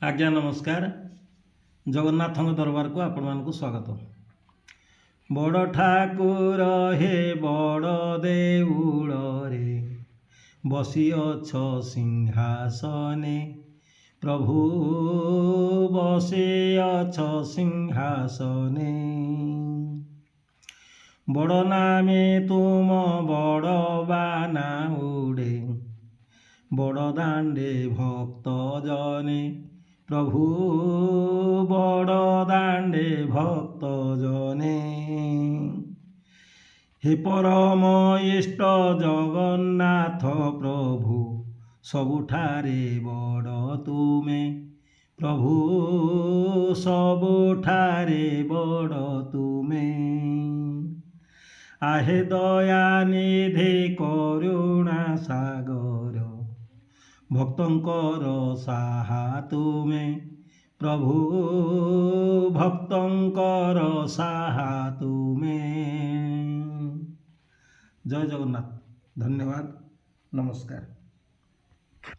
आज्ञा नमस्कार। जगन्नाथ दरबार को आपण मानक स्वागत। बड़ ठाकुर हे बड़ देउल रे बसिअछ सिंहासने, प्रभु बसिअछ सिंहासने। बड़ नामे तुम बड़ बाना उड़े, बड़ दांडे भक्त जने, प्रभु बड़ दांडे भक्त जने। हे परम इष्ट जगन्नाथ प्रभु सबुठारे बड़ तुमे, प्रभु सबुठारे बड़ तुमे। आहे दया निधि करुणा सागर, भक्तंकर साहा तुमे, प्रभु भक्तंकर साहा तुमे। जय जगन्नाथ। धन्यवाद। नमस्कार।